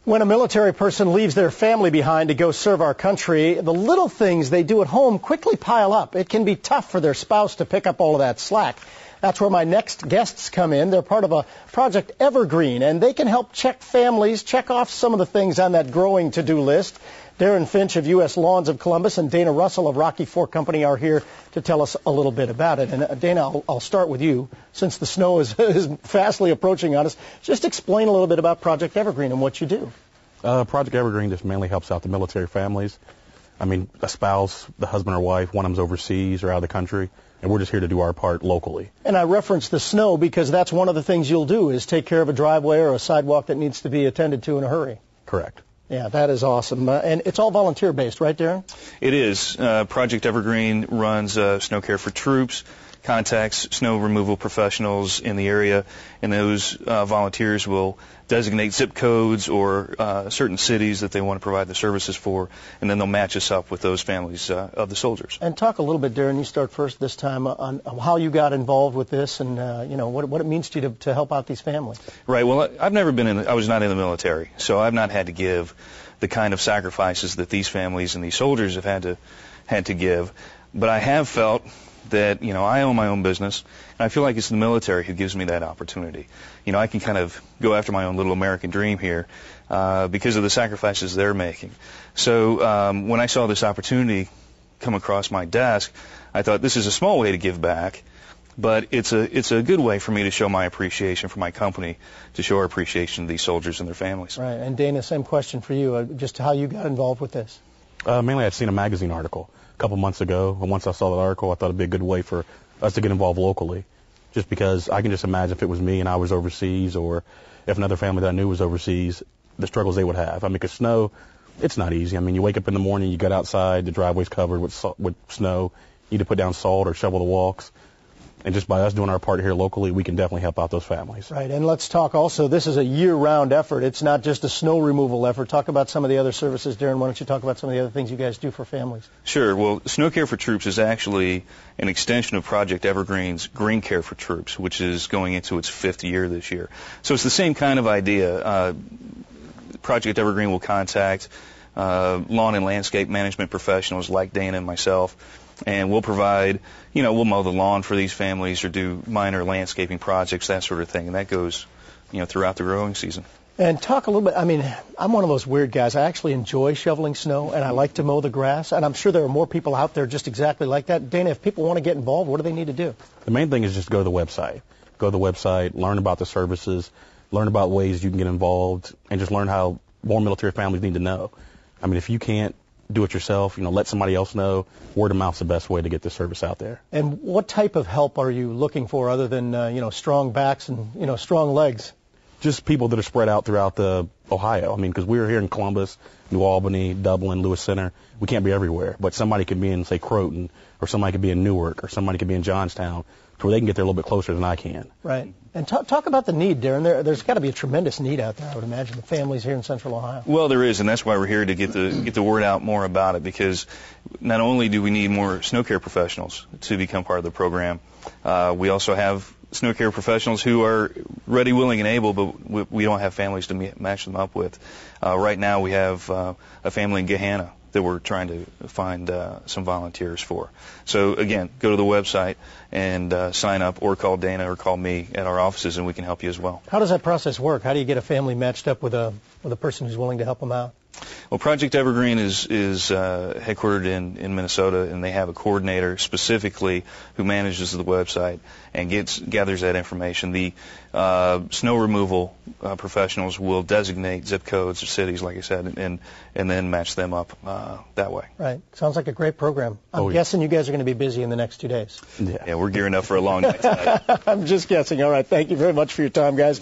When a military person leaves their family behind to go serve our country, the little things they do at home quickly pile up. It can be tough for their spouse to pick up all of that slack. That's where my next guests come in. They're part of a Project Evergreen, and they can help check off some of the things on that growing to-do list. Darren Finch of U.S. Lawns of Columbus and Dana Russell of Rocky Fork Company are here to tell us a little bit about it. And Dana, I'll start with you. Since the snow is fastly approaching on us, just explain a little bit about Project Evergreen and what you do. Project Evergreen just mainly helps out the military families. I mean, a spouse, the husband or wife, one of them's overseas or out of the country, and we're just here to do our part locally. And I reference the snow because that's one of the things you'll do is take care of a driveway or a sidewalk that needs to be attended to in a hurry. Correct. Yeah, that is awesome. And it's all volunteer-based, right, Darren? It is. Project Evergreen runs snow care for troops, contacts snow removal professionals in the area, and those volunteers will designate zip codes or certain cities that they want to provide the services for, and then they'll match us up with those families of the soldiers. And talk a little bit, Darren, you start first this time, on how you got involved with this and, what it means to you to help out these families. Right. Well, I was not in the military, so I've not had to give the kind of sacrifices that these families and these soldiers have had to give. But I have felt that, I own my own business, and I feel like it's the military who gives me that opportunity. I can kind of go after my own little American dream here because of the sacrifices they're making. So when I saw this opportunity come across my desk, I thought this is a small way to give back, but it's a good way for me to show my appreciation for my company, to show our appreciation to these soldiers and their families. Right. And Dana, same question for you, just how you got involved with this. Mainly I'd seen a magazine article a couple months ago, and once I saw that article, I thought it'd be a good way for us to get involved locally, just because I can just imagine if it was me and I was overseas, or if another family that I knew was overseas, the struggles they would have. I mean, because snow, it's not easy. I mean, you wake up in the morning, you get outside, the driveway's covered with snow, you need to put down salt or shovel the walks. And just by us doing our part here locally, we can definitely help out those families. Right, and let's talk also, this is a year-round effort. It's not just a snow removal effort. Talk about some of the other services. Darren, why don't you talk about some of the other things you guys do for families? Sure. Well, Snow Care for Troops is actually an extension of Project Evergreen's Green Care for Troops, which is going into its 5th year this year. So it's the same kind of idea. Project Evergreen will contact lawn and landscape management professionals like Dana and myself, and we'll provide, we'll mow the lawn for these families or do minor landscaping projects, that sort of thing. And that goes, throughout the growing season. And talk a little bit, I'm one of those weird guys. I actually enjoy shoveling snow, and I like to mow the grass. And I'm sure there are more people out there just exactly like that. Dana, if people want to get involved, what do they need to do? The main thing is just go to the website. Go to the website, learn about the services, learn about ways you can get involved, and just learn how more military families need to know. If you can't do it yourself, let somebody else know. Word of mouth's the best way to get this service out there. And what type of help are you looking for other than, strong backs and, strong legs? Just people that are spread out throughout the Ohio. Because we're here in Columbus, New Albany, Dublin, Lewis Center. We can't be everywhere, but somebody could be in, say, Croton, or somebody could be in Newark, or somebody could be in Johnstown, to where they can get there a little bit closer than I can. Right. And talk about the need, Darren. There's got to be a tremendous need out there, I would imagine, the families here in Central Ohio. Well, there is, and that's why we're here to get the word out more about it, because not only do we need more snow care professionals to become part of the program, we also have snow care professionals who are ready, willing, and able, but we don't have families to match them up with. Right now we have a family in Gahanna that we're trying to find some volunteers for. So again, go to the website and sign up, or call Dana or call me at our offices, and we can help you as well. How does that process work? How do you get a family matched up with a person who's willing to help them out? Well, Project Evergreen is headquartered in Minnesota, and they have a coordinator specifically who manages the website and gathers that information. The snow removal professionals will designate zip codes or cities, like I said, and then match them up that way. Right. Sounds like a great program. I'm guessing you guys are going to be busy in the next 2 days. Yeah, we're gearing up for a long night tonight. I'm just guessing. All right. Thank you very much for your time, guys.